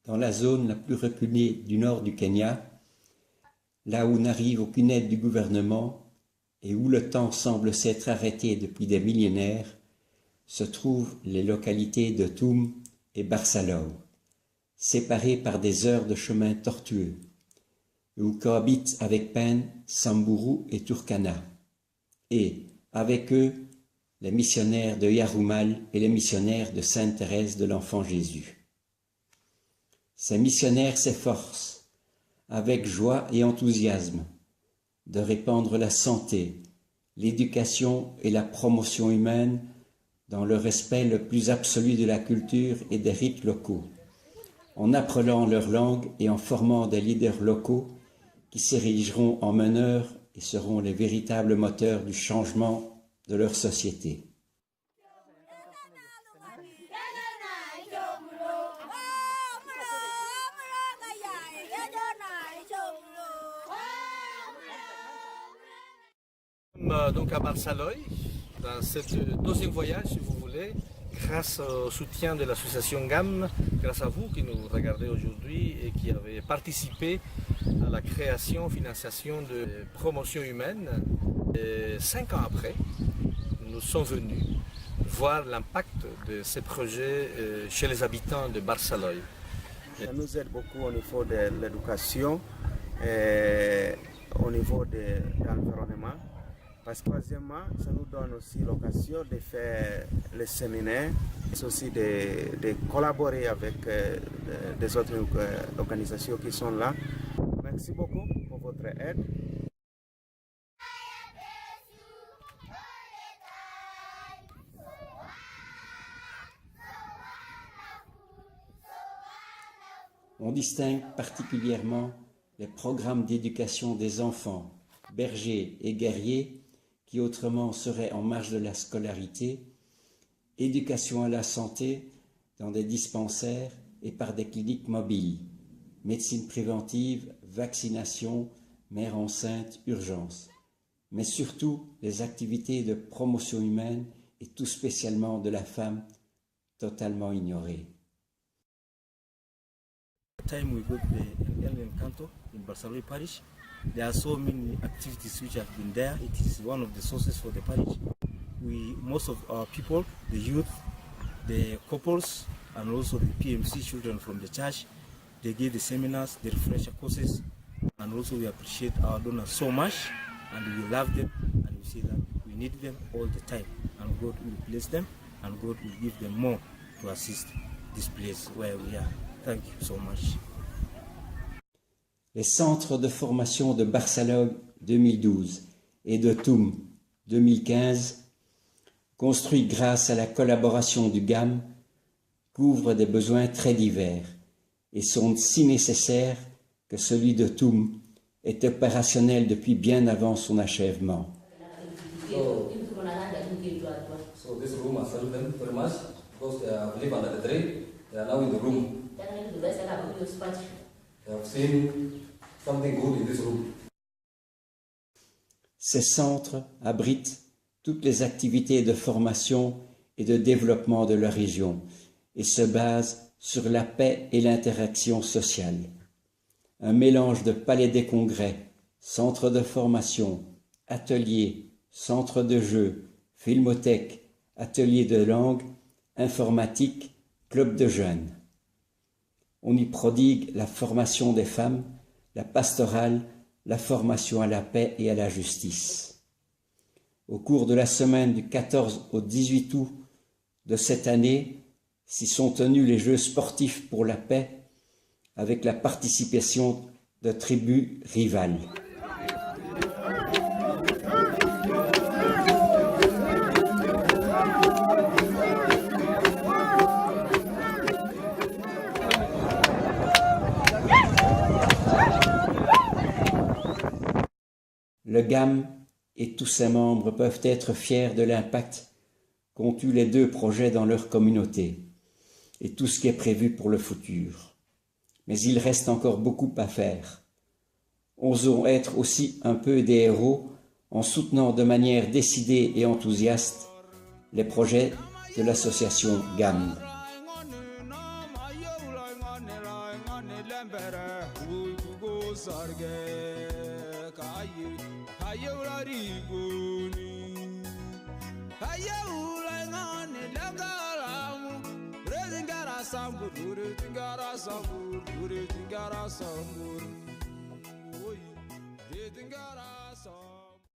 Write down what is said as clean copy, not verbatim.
Dans la zone la plus reculée du nord du Kenya, là où n'arrive aucune aide du gouvernement et où le temps semble s'être arrêté depuis des millénaires, se trouvent les localités de Toum et Barsalou, séparées par des heures de chemin tortueux, où cohabitent avec peine Samburu et Turkana, et, avec eux, les missionnaires de Yarumal et les missionnaires de Sainte Thérèse de l'Enfant Jésus. Ces missionnaires s'efforcent, avec joie et enthousiasme, de répandre la santé, l'éducation et la promotion humaine dans le respect le plus absolu de la culture et des rites locaux, en apprenant leur langue et en formant des leaders locaux qui s'érigeront en meneurs et seront les véritables moteurs du changement de leur société. Donc à Barsalou, dans ce deuxième voyage, si vous voulez, grâce au soutien de l'association GAM, grâce à vous qui nous regardez aujourd'hui et qui avez participé à la création, financiation de promotion humaine. Et 5 ans après, nous sommes venus voir l'impact de ces projets chez les habitants de Barsalou. Ça nous aide beaucoup au niveau de l'éducation et au niveau de l'environnement. Parce que troisièmement, ça nous donne aussi l'occasion de faire les séminaires, mais aussi de collaborer avec des autres organisations qui sont là. Merci beaucoup pour votre aide. On distingue particulièrement les programmes d'éducation des enfants, bergers et guerriers, qui autrement seraient en marge de la scolarité, éducation à la santé dans des dispensaires et par des cliniques mobiles, médecine préventive, vaccination, mère enceinte, urgence, mais surtout les activités de promotion humaine et tout spécialement de la femme totalement ignorée. Time we go to the El Encanto in Barsalou parish, there are so many activities which have been there. It is one of the sources for the parish. Most of our people, the youth, the couples, and also the PMC children from the church, they give the seminars, the refresher courses, and also we appreciate our donors so much, and we love them, and we say that we need them all the time, and God will bless them, and God will give them more to assist this place where we are. Thank you so much. Les centres de formation de Barsalou 2012 et de Toum 2015, construits grâce à la collaboration du GAM, couvrent des besoins très divers et sont si nécessaires que celui de Toum est opérationnel depuis bien avant son achèvement. So this room has helped them very much because they have lived under the tree. They are now in the room. They have seen something good in this room. Ces centres abritent toutes les activités de formation et de développement de leur région et se basent sur la paix et l'interaction sociale. Un mélange de palais des congrès, centres de formation, ateliers, centres de jeux, filmothèques, ateliers de langue, informatique, club de jeunes. On y prodigue la formation des femmes, la pastorale, la formation à la paix et à la justice. Au cours de la semaine du 14 au 18 août de cette année, s'y sont tenus les Jeux sportifs pour la paix avec la participation de tribus rivales. Le GAM et tous ses membres peuvent être fiers de l'impact qu'ont eu les deux projets dans leur communauté et tout ce qui est prévu pour le futur. Mais il reste encore beaucoup à faire. Osons être aussi un peu des héros en soutenant de manière décidée et enthousiaste les projets de l'association GAM. Sambur,